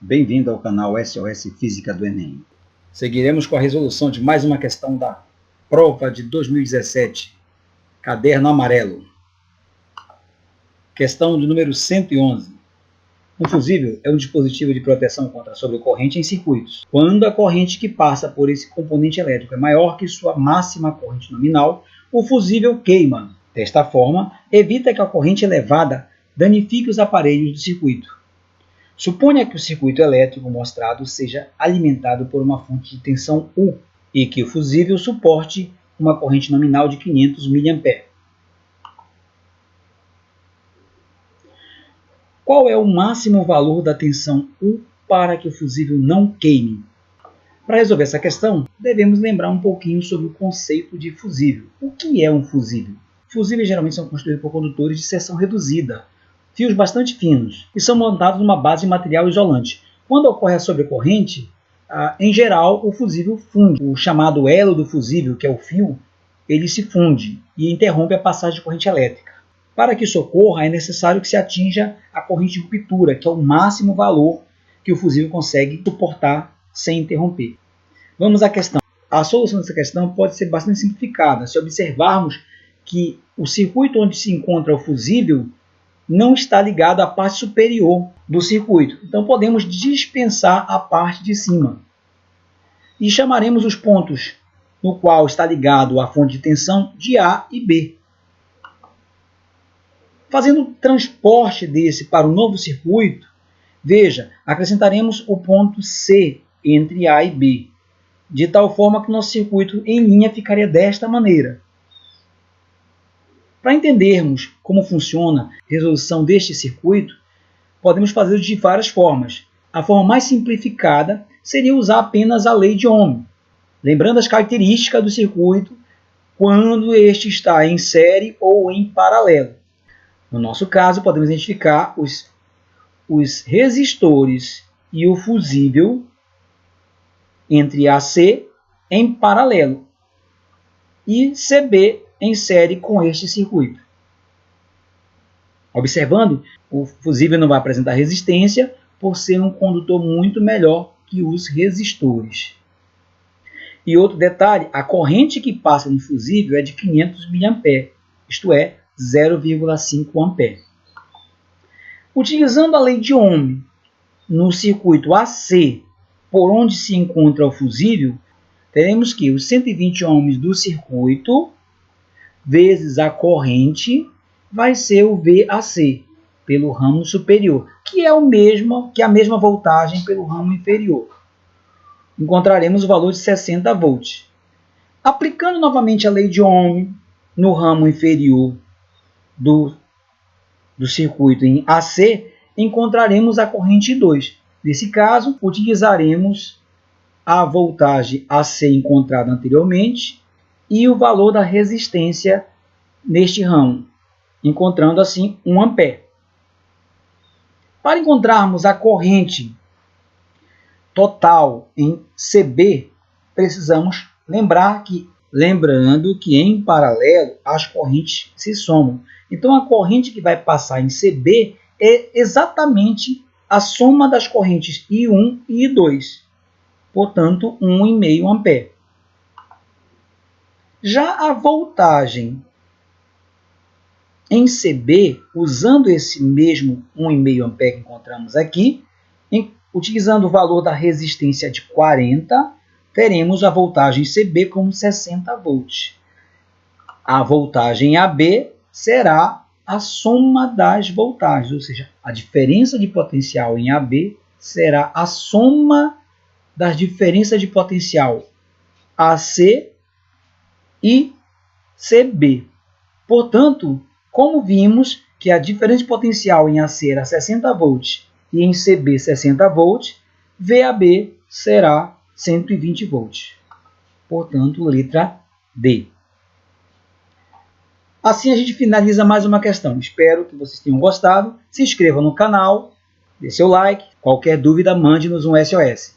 Bem-vindo ao canal SOS Física do Enem. Seguiremos com a resolução de mais uma questão da prova de 2017, caderno amarelo. Questão do número 111. Um fusível é um dispositivo de proteção contra a sobrecorrente em circuitos. Quando a corrente que passa por esse componente elétrico é maior que sua máxima corrente nominal, o fusível queima. Desta forma, evita que a corrente elevada danifique os aparelhos do circuito. Suponha que o circuito elétrico mostrado seja alimentado por uma fonte de tensão U e que o fusível suporte uma corrente nominal de 500 mA. Qual é o máximo valor da tensão U para que o fusível não queime? Para resolver essa questão, devemos lembrar um pouquinho sobre o conceito de fusível. O que é um fusível? Fusíveis geralmente são construídos por condutores de seção reduzida, fios bastante finos, e são montados numa base de material isolante. Quando ocorre a sobrecorrente, em geral, o fusível funde. O chamado elo do fusível, que é o fio, ele se funde e interrompe a passagem de corrente elétrica. Para que isso ocorra, é necessário que se atinja a corrente de ruptura, que é o máximo valor que o fusível consegue suportar sem interromper. Vamos à questão. A solução dessa questão pode ser bastante simplificada se observarmos que o circuito onde se encontra o fusível não está ligado à parte superior do circuito. Então podemos dispensar a parte de cima. E chamaremos os pontos no qual está ligado a fonte de tensão de A e B. Fazendo o transporte desse para o novo circuito, veja, acrescentaremos o ponto C entre A e B, de tal forma que o nosso circuito em linha ficaria desta maneira. Para entendermos como funciona a resolução deste circuito, podemos fazê-lo de várias formas. A forma mais simplificada seria usar apenas a lei de Ohm, lembrando as características do circuito quando este está em série ou em paralelo. No nosso caso, podemos identificar os resistores e o fusível entre AC em paralelo e CB em série com este circuito. Observando, o fusível não vai apresentar resistência por ser um condutor muito melhor que os resistores. E outro detalhe, a corrente que passa no fusível é de 500 mA, isto é, 0,5 A. Utilizando a lei de Ohm no circuito AC, por onde se encontra o fusível, teremos que os 120 ohms do circuito vezes a corrente vai ser o VAC, pelo ramo superior, que é a mesma voltagem pelo ramo inferior. Encontraremos o valor de 60 volts. Aplicando novamente a lei de Ohm no ramo inferior do circuito em AC, encontraremos a corrente 2. Nesse caso, utilizaremos a voltagem AC encontrada anteriormente e o valor da resistência neste ramo, encontrando assim 1 A. Para encontrarmos a corrente total em CB, precisamos lembrando que em paralelo as correntes se somam. Então a corrente que vai passar em CB é exatamente a soma das correntes I1 e I2, portanto 1,5 A. Já a voltagem em CB, usando esse mesmo 1,5 A que encontramos aqui, utilizando o valor da resistência de 40, teremos a voltagem CB como 60 volts. A voltagem AB será a soma das voltagens, ou seja, a diferença de potencial em AB será a soma das diferenças de potencial AC e CB. Portanto, como vimos que a diferença de potencial em AC era 60 volts e em CB 60 volts, VAB será 120 volts. Portanto, letra D. Assim a gente finaliza mais uma questão. Espero que vocês tenham gostado. Se inscreva no canal, dê seu like. Qualquer dúvida, mande-nos um SOS.